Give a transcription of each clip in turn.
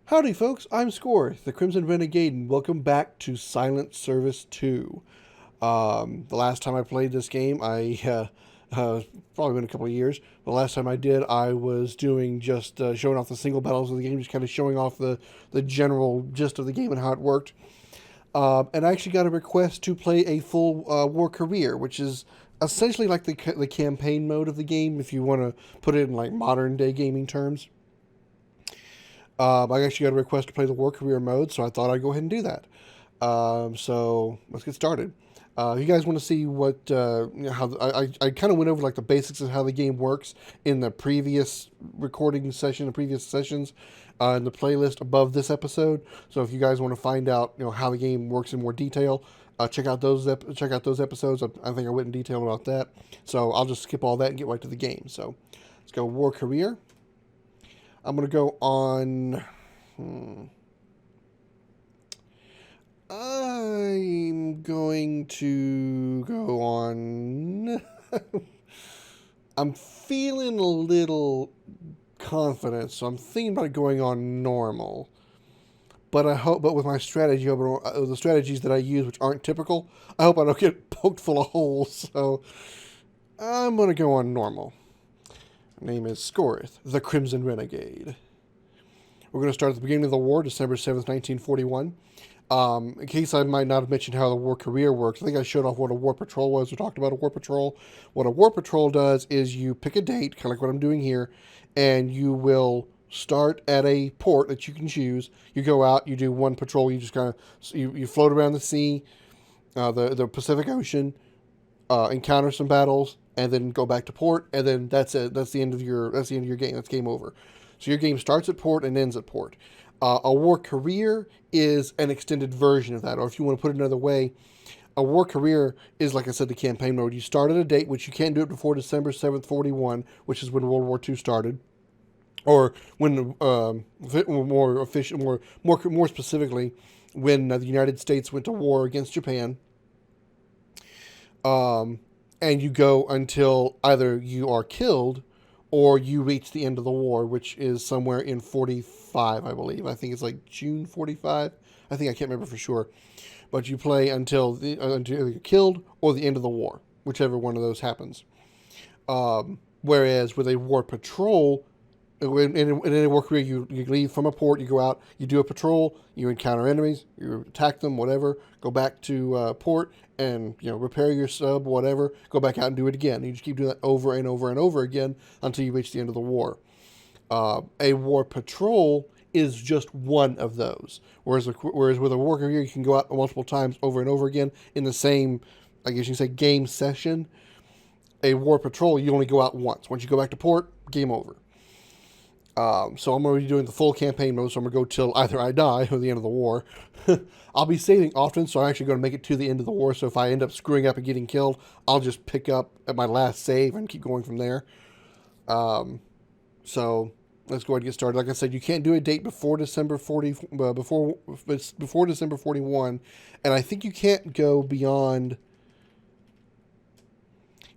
Howdy, folks. I'm Scoryth, the Crimson Renegade, and welcome back to Silent Service 2. The last time I played this game, probably been a couple of years. The last time I did, I was doing just showing off the single battles of the game, just kind of showing off the general gist of the game and how it worked. And I actually got a request to play a full war career, which is essentially like the campaign mode of the game, if you want to put it in like modern day gaming terms. I actually got a request to play the war career mode, so I thought I'd go ahead and do that. So let's get started. You guys want to see what how I kind of went over like the basics of how the game works in the previous recording session, the previous sessions, in the playlist above this episode. So if you guys want to find out how the game works in more detail, check out those episodes. I think I went in detail about that. So I'll just skip all that and get right to the game. So let's go war career. I'm going to go on... I'm going to go on... I'm feeling a little confident, so I'm thinking about going on normal. But with my strategy, the strategies that I use, which aren't typical, I hope I don't get poked full of holes. So I'm going to go on normal. Her name is Scoryth, the Crimson Renegade. We're going to start at the beginning of the war, December 7th, 1941. In case I might not have mentioned how the war career works, I think I showed off what a war patrol was. We talked about a war patrol. What a war patrol does is you pick a date, kind of like what I'm doing here, and you will start at a port that you can choose. You go out, you do one patrol, you just kind of, you float around the sea, the Pacific Ocean, encounter some battles, and then go back to port, and then that's it. That's the end of your game. That's game over. So your game starts at port and ends at port. A war career is an extended version of that, or if you want to put it another way, a war career is, like I said, the campaign mode. You start at a date, which you can't do it before December 7th, 41, which is when World War II started, or when more specifically, when the United States went to war against Japan. And you go until either you are killed or you reach the end of the war, which is somewhere in 45, I believe. I think it's like June 45. I can't remember for sure. But you play until you're killed or the end of the war, whichever one of those happens. Whereas with a war patrol, in a war career, you leave from a port, you go out, you do a patrol, you encounter enemies, you attack them, whatever, go back to port and repair your sub, whatever, go back out and do it again. You just keep doing that over and over and over again until you reach the end of the war. A war patrol is just one of those. Whereas with a war career, you can go out multiple times over and over again in the same, I guess you can say, game session. A war patrol, you only go out once. Once you go back to port, game over. So I'm already doing the full campaign mode, so I'm going to go till either I die or the end of the war. I'll be saving often, so I'm actually going to make it to the end of the war, so if I end up screwing up and getting killed, I'll just pick up at my last save and keep going from there. So let's go ahead and get started. Like I said, you can't do a date before December 41, and I think you can't go beyond...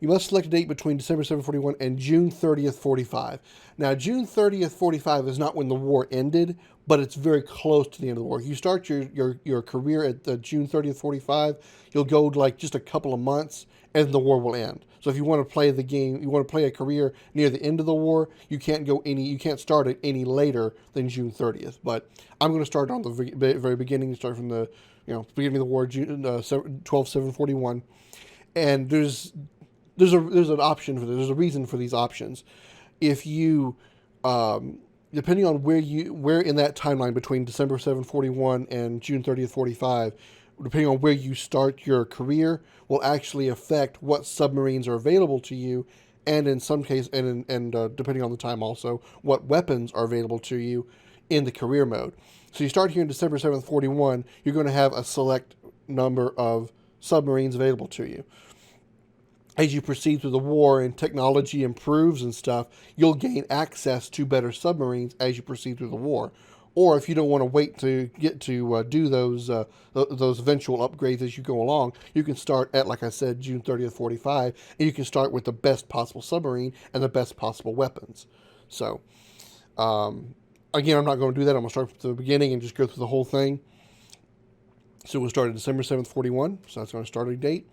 You must select a date between December 7th, 41 and June 30th, 45. Now, June 30th, 45 is not when the war ended, but it's very close to the end of the war. If you start your career at June 30th, 45, you'll go like just a couple of months, and the war will end. So if you want to play the game, you want to play a career near the end of the war, you can't start it any later than June 30th. But I'm going to start on the very beginning, start from the beginning of the war, June 12/7/41, and there's an option for this. There's a reason for these options. If you, depending on where in that timeline between December 7th, 41 and June 30th, 45, depending on where you start your career, will actually affect what submarines are available to you, and in some cases, and depending on the time also, what weapons are available to you in the career mode. So you start here in December 7th, 41, you're going to have a select number of submarines available to you. As you proceed through the war and technology improves and stuff, you'll gain access to better submarines as you proceed through the war. Or if you don't want to wait to get to do those eventual upgrades as you go along, you can start at, like I said, June 30th, 45, and you can start with the best possible submarine and the best possible weapons. So, Again, I'm not going to do that. I'm going to start from the beginning and just go through the whole thing. So we'll start at December 7th, 41. So that's going to start a date.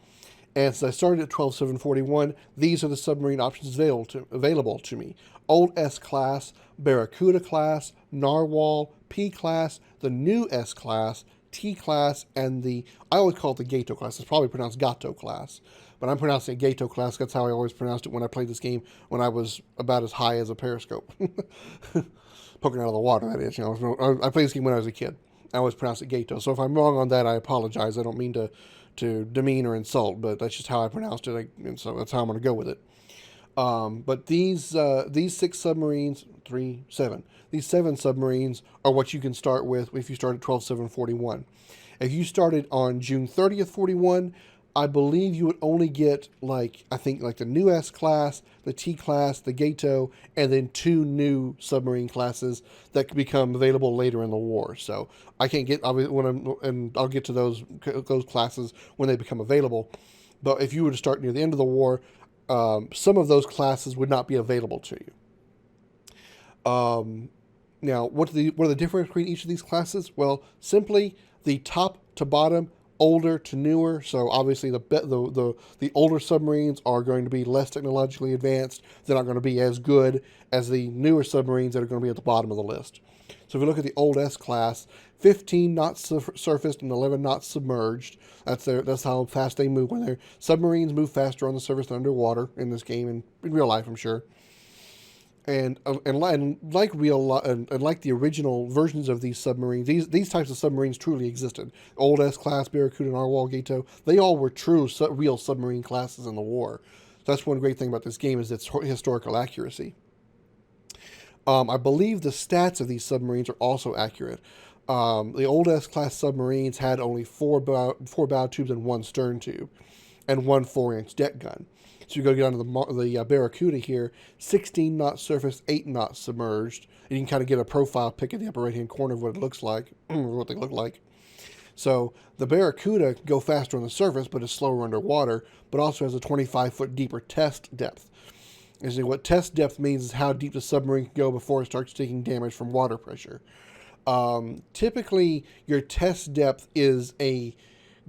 And since I started at 12/7/41, these are the submarine options available to me. Old S class, Barracuda class, Narwhal, P class, the new S class, T class, and I always call it the Gato class. It's probably pronounced Gato class, but I'm pronouncing it Gato class. That's how I always pronounced it when I played this game when I was about as high as a periscope. Poking out of the water, that is. I played this game when I was a kid. I always pronounce it Gato. So if I'm wrong on that, I apologize. I don't mean to demean or insult, but that's just how I pronounced it, and so that's how I'm going to go with it. But these 6 submarines, these 7 submarines are what you can start with if you start at 12/7/41. If you started on June 30th, 41, I believe you would only get I think the new S class, the T class, the Gato, and then 2 new submarine classes that could become available later in the war. So I can't get and I'll get to those classes when they become available. But if you were to start near the end of the war, some of those classes would not be available to you. Now, what are the difference between each of these classes? Well, simply the top to bottom, older to newer. So obviously the older submarines are going to be less technologically advanced. They're not going to be as good as the newer submarines that are going to be at the bottom of the list. So if you look at the old S class, 15 knots surfaced and 11 knots submerged. That's how fast they move. When their submarines move faster on the surface than underwater in this game and in real life, I'm sure. And like the original versions of these submarines, these types of submarines truly existed. Old S class, Barracuda, Narwhal, Gato, they all were true real submarine classes in the war. So that's one great thing about this game is its historical accuracy. I believe the stats of these submarines are also accurate. The old S class submarines had only four bow tubes and 1 stern tube, and 1 4-inch deck gun. So you go get onto the Barracuda here, 16 knots surface, 8 knots submerged. And you can kind of get a profile pic in the upper right-hand corner of what it looks like, what they look like. So the Barracuda can go faster on the surface, but is slower underwater, but also has a 25-foot deeper test depth. And what test depth means is how deep the submarine can go before it starts taking damage from water pressure. Typically, your test depth is a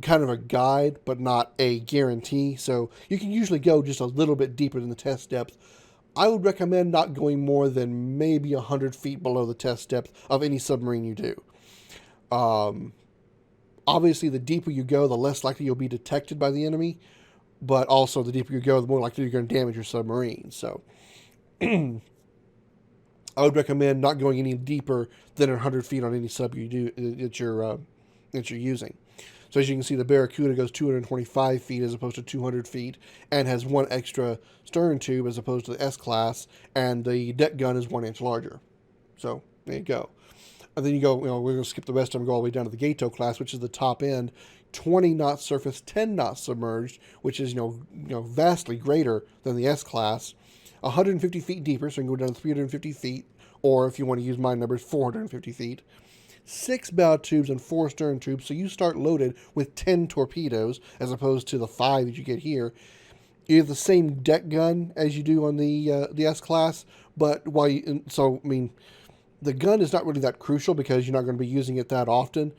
kind of a guide, but not a guarantee. So you can usually go just a little bit deeper than the test depth. I would recommend not going more than maybe 100 feet below the test depth of any submarine you do. Obviously, the deeper you go, the less likely you'll be detected by the enemy. But also, the deeper you go, the more likely you're going to damage your submarine. So I would recommend not going any deeper than 100 feet on any sub that you're using. So as you can see, the Barracuda goes 225 feet as opposed to 200 feet and has 1 extra stern tube as opposed to the S class, and the deck gun is 1 inch larger. So there you go. And then we're going to skip the rest of them, go all the way down to the Gato class, which is the top end, 20 knots surface, 10 knots submerged, which is vastly greater than the S class, 150 feet deeper, so you can go down to 350 feet, or if you want to use my numbers, 450 feet. 6 bow tubes and 4 stern tubes, so you start loaded with 10 torpedoes as opposed to the 5 that you get here. You have the same deck gun as you do on the S class, but the gun is not really that crucial because you're not going to be using it that often.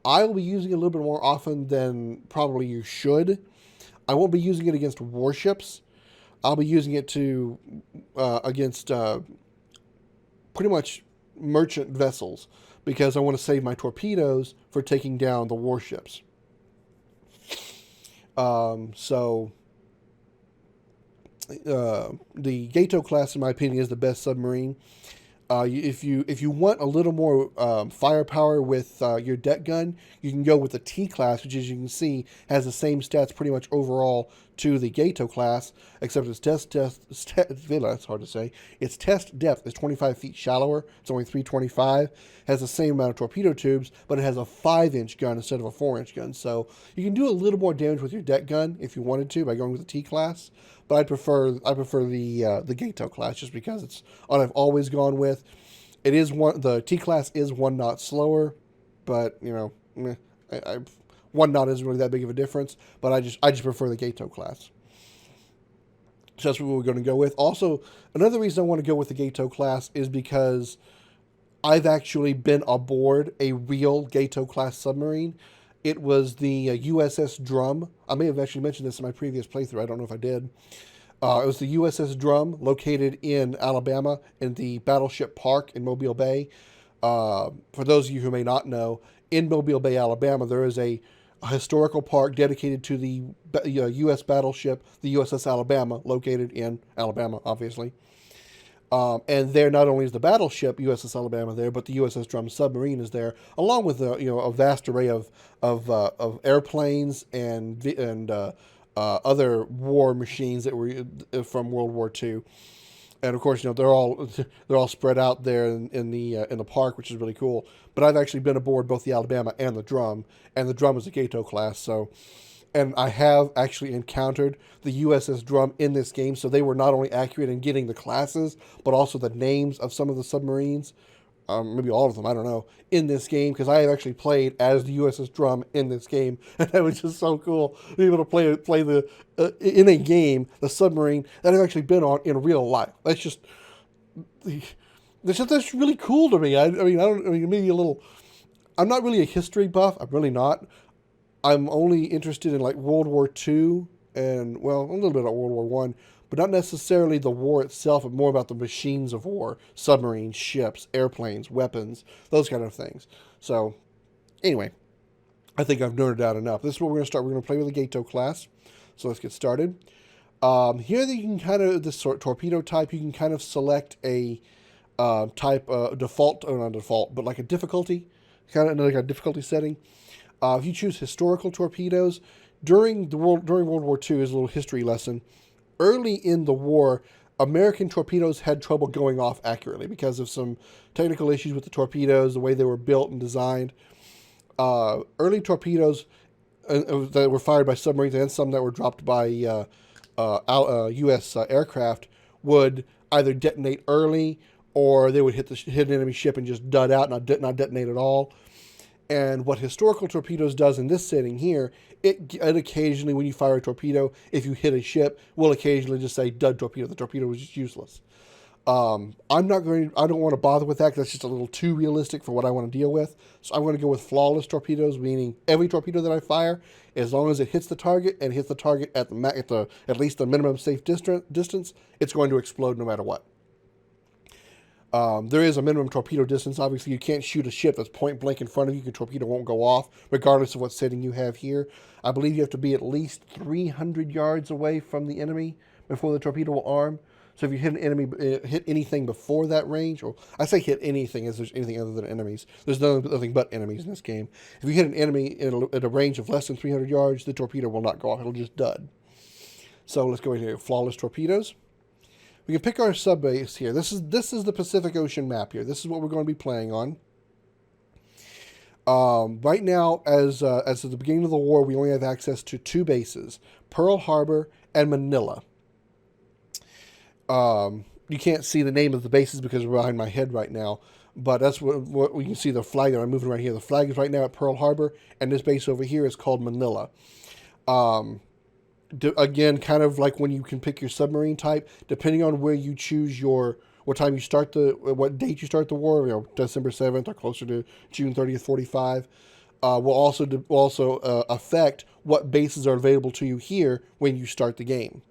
I will be using it a little bit more often than probably you should. I won't be using it against warships. I'll be using it against pretty much merchant vessels, because I want to save my torpedoes for taking down the warships. The Gato class, in my opinion, is the best submarine. If you want a little more firepower with your deck gun, you can go with the T class, which, as you can see, has the same stats pretty much overall to the Gato class, except its it's hard to say. Its test depth is 25 feet shallower. It's only 325. Has the same amount of torpedo tubes, but it has a 5-inch gun instead of a 4-inch gun. So you can do a little more damage with your deck gun if you wanted to by going with the T class. But I prefer the Gato class just because it's what I've always gone with. The T class is 1 knot slower, but 1 knot isn't really that big of a difference. But I just prefer the Gato class. So that's what we're going to go with. Also, another reason I want to go with the Gato class is because I've actually been aboard a real Gato class submarine. It was the USS Drum. I may have actually mentioned this in my previous playthrough. I don't know if I did. It was the USS Drum, located in Alabama in the Battleship Park in Mobile Bay. For those of you who may not know, in Mobile Bay, Alabama, there is a historical park dedicated to the U.S. battleship, the USS Alabama, located in Alabama, obviously. And there, not only is the battleship USS Alabama there, but the USS Drum submarine is there, along with a vast array of airplanes and other war machines that were from World War II. And of course, they're all spread out there in the park, which is really cool. But I've actually been aboard both the Alabama and the Drum is a Gato class. So, and I have actually encountered the USS Drum in this game. So they were not only accurate in getting the classes, but also the names of some of the submarines, maybe all of them, I don't know, in this game, because I have actually played as the USS Drum in this game, and that was just so cool to be able to play the in a game the submarine that I've actually been on in real life. That's really cool to me. I mean, maybe a little. I'm not really a history buff. I'm really not. I'm only interested in like World War II and, well, a little bit of World War One, but not necessarily the war itself, but more about the machines of war: submarines, ships, airplanes, weapons, those kind of things. So, anyway, I think I've nerded out enough. This is what we're going to start. We're going to play with the Gato class. So let's get started. Here you can kind of, this sort torpedo type, you can kind of select a type, default, or not default, but like a difficulty, kind of like a difficulty setting. If you choose historical torpedoes, during World War II, is a little history lesson. Early in the war, American torpedoes had trouble going off accurately because of some technical issues with the torpedoes, the way they were built and designed. Early torpedoes that were fired by submarines and some that were dropped by U.S. Aircraft would either detonate early, or they would hit an enemy ship and just dud out, not detonate at all. And what historical torpedoes does in this setting here, it occasionally, when you fire a torpedo, if you hit a ship, will occasionally just say dud torpedo. The torpedo was just useless. I don't want to bother with that because that's just a little too realistic for what I want to deal with. So I'm going to go with flawless torpedoes, meaning every torpedo that I fire, as long as it hits the target and hits the target at at least the minimum safe distance, it's going to explode no matter what. There is a minimum torpedo distance. Obviously, you can't shoot a ship that's point blank in front of you. Your torpedo won't go off, regardless of what setting you have here. I believe you have to be at least 300 yards away from the enemy before the torpedo will arm. So if you hit an enemy, hit anything before that range, or I say hit anything as there's anything other than enemies. There's nothing but enemies in this game. If you hit an enemy at a range of less than 300 yards, the torpedo will not go off. It'll just dud. So let's go into flawless torpedoes. We can pick our sub base here. This is the Pacific Ocean map here. This is what we're going to be playing on. Right now, as of the beginning of the war, we only have access to 2 bases: Pearl Harbor and Manila. You can't see the name of the bases because we're behind my head right now, but that's what we can see. The flag that I'm moving right here. The flag is right now at Pearl Harbor, and this base over here is called Manila. Again, kind of like when you can pick your submarine type, depending on where you choose what time you start what date you start the war, December 7th or closer to June 30th, 45, will also affect what bases are available to you here when you start the game.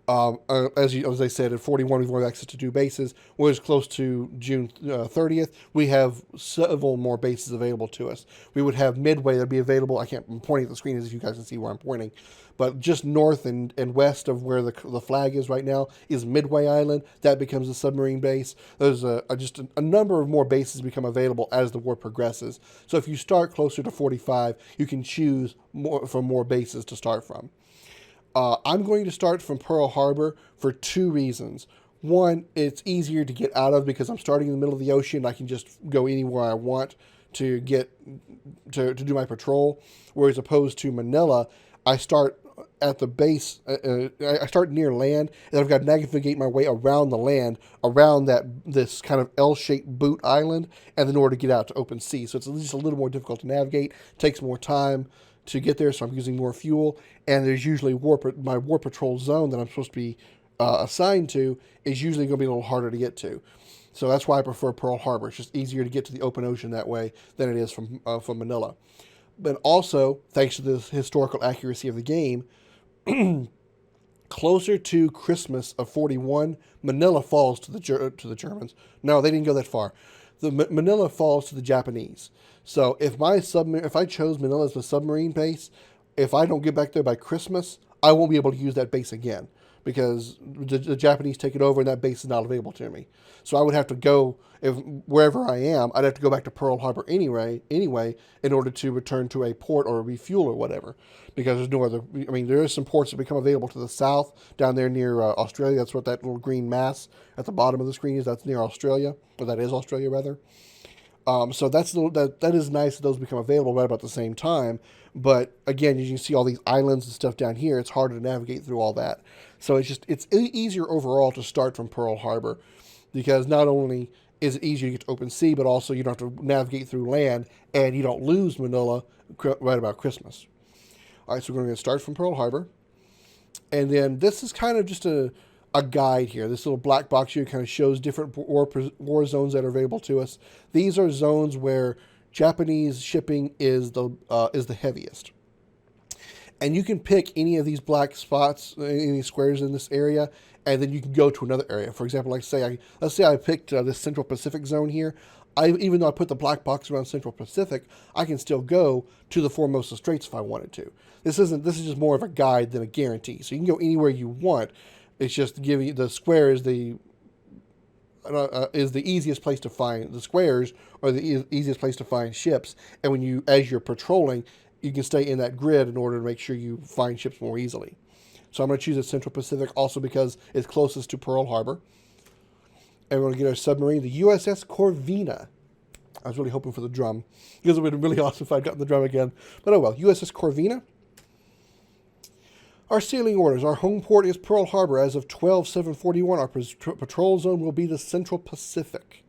As I said, at 41, we've only access to 2 bases. Whereas close to June 30th, we have several more bases available to us. We would have Midway that'd be available. I'm pointing at the screen as if you guys can see where I'm pointing. But just north and west of where the flag is right now is Midway Island. That becomes a submarine base. There's just a number of more bases become available as the war progresses. So if you start closer to 45, you can choose more bases to start from. I'm going to start from Pearl Harbor for 2 reasons. One, it's easier to get out of because I'm starting in the middle of the ocean. I can just go anywhere I want to get to do my patrol. Whereas opposed to Manila, I start at the base. I start near land, and I've got to navigate my way around the land, around this kind of L-shaped boot island, and in order to get out to open sea. So it's just a little more difficult to navigate. Takes more time to get there, so I'm using more fuel, and there's usually my war patrol zone that I'm supposed to be assigned to is usually going to be a little harder to get to. So that's why I prefer Pearl Harbor. It's just easier to get to the open ocean that way than it is from Manila. But also, thanks to the historical accuracy of the game, closer to Christmas of 41, Manila falls to the Germans. No, they didn't go that far. Manila falls to the Japanese. So if I chose Manila as the submarine base, if I don't get back there by Christmas, I won't be able to use that base again because the Japanese take it over and that base is not available to me. So I would have to go, wherever I am, I'd have to go back to Pearl Harbor anyway, in order to return to a port or refuel or whatever. Because there's no other, I mean, there is some ports that become available to the south, down there near Australia. That's what that little green mass at the bottom of the screen is. That's near Australia, or that is Australia, rather. So that is nice that those become available right about the same time. But again, as you can see all these islands and stuff down here, it's harder to navigate through all that. So it's easier overall to start from Pearl Harbor because not only is it easier to get to open sea, but also you don't have to navigate through land and you don't lose Manila right about Christmas. All right, so we're going to start from Pearl Harbor. And then this is kind of just a guide here. This little black box here kind of shows different war zones that are available to us. These are zones where Japanese shipping is the heaviest. And you can pick any of these black spots, any squares in this area, and then you can go to another area. For example, let's say I picked this Central Pacific zone here. Even though I put the black box around Central Pacific, I can still go to the Formosa Straits if I wanted to. This is just more of a guide than a guarantee. So you can go anywhere you want. It's just giving you the square is the easiest place to find the squares, or the easiest place to find ships. And as you're patrolling, you can stay in that grid in order to make sure you find ships more easily. So I'm going to choose the Central Pacific also because it's closest to Pearl Harbor. And we're going to get our submarine, the USS Corvina. I was really hoping for the drum because it would have been really awesome if I'd gotten the drum again. But oh well, USS Corvina. Our sailing orders. Our home port is Pearl Harbor. As of 12/7/41, our patrol zone will be the Central Pacific.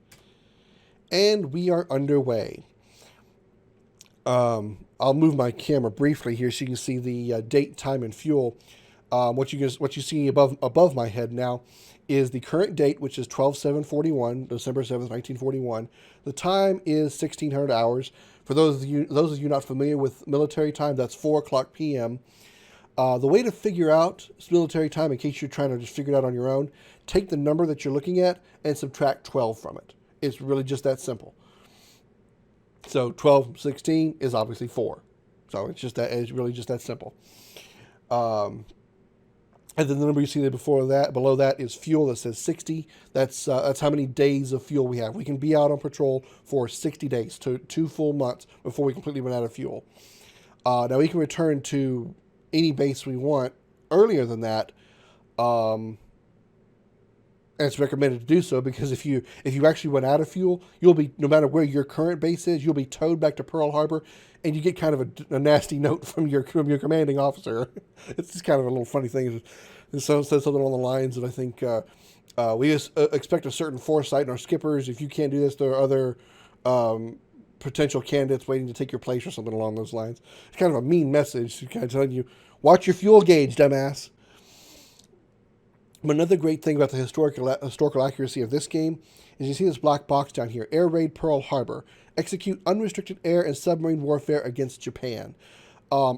And we are underway. I'll move my camera briefly here so you can see the date, time, and fuel. What you see above my head now is the current date, which is 12/7/41, December 7th, 1941. The time is 1600 hours. For those of you not familiar with military time, that's 4 o'clock p.m. The way to figure out military time, in case you're trying to just figure it out on your own, take the number that you're looking at and subtract 12 from it. It's really just that simple. So 12/16 is obviously 4. So it's really just that simple. And then the number you see there below that is fuel that says 60. That's how many days of fuel we have. We can be out on patrol for 60 days, to 2 full months before we completely run out of fuel. Now we can return to any base we want earlier than that. And it's recommended to do so because if you actually run out of fuel, you'll be, no matter where your current base is, you'll be towed back to Pearl Harbor, and you get kind of a nasty note from your commanding officer. It's just kind of a little funny thing. So it says something along the lines of, I think, we expect a certain foresight in our skippers. If you can't do this, there are other potential candidates waiting to take your place, or something along those lines. It's kind of a mean message, kind of telling you, watch your fuel gauge, dumbass. But another great thing about the historical accuracy of this game is you see this black box down here, Air Raid Pearl Harbor. Execute unrestricted air and submarine warfare against Japan.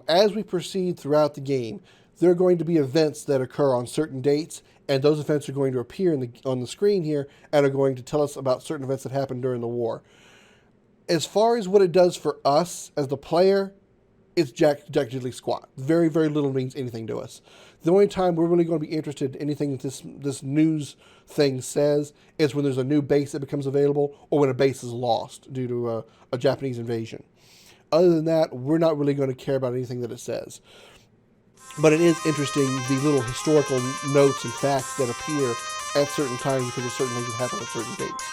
As we proceed throughout the game, there are going to be events that occur on certain dates, and those events are going to appear on the screen here and are going to tell us about certain events that happened during the war. As far as what it does for us as the player, it's jack diddly squat. Very, very little means anything to us. The only time we're really going to be interested in anything that this news thing says is when there's a new base that becomes available, or when a base is lost due to a Japanese invasion. Other than that, we're not really going to care about anything that it says. But it is interesting, the little historical notes and facts that appear at certain times because of certain things that happen at certain dates.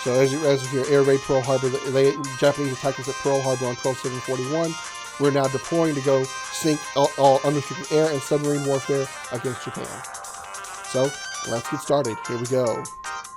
So as you hear, Air Raid Pearl Harbor, the Japanese attacked us at Pearl Harbor on 12/7/41. We're now deploying to go sink all unrestricted air and submarine warfare against Japan. So let's get started. Here we go.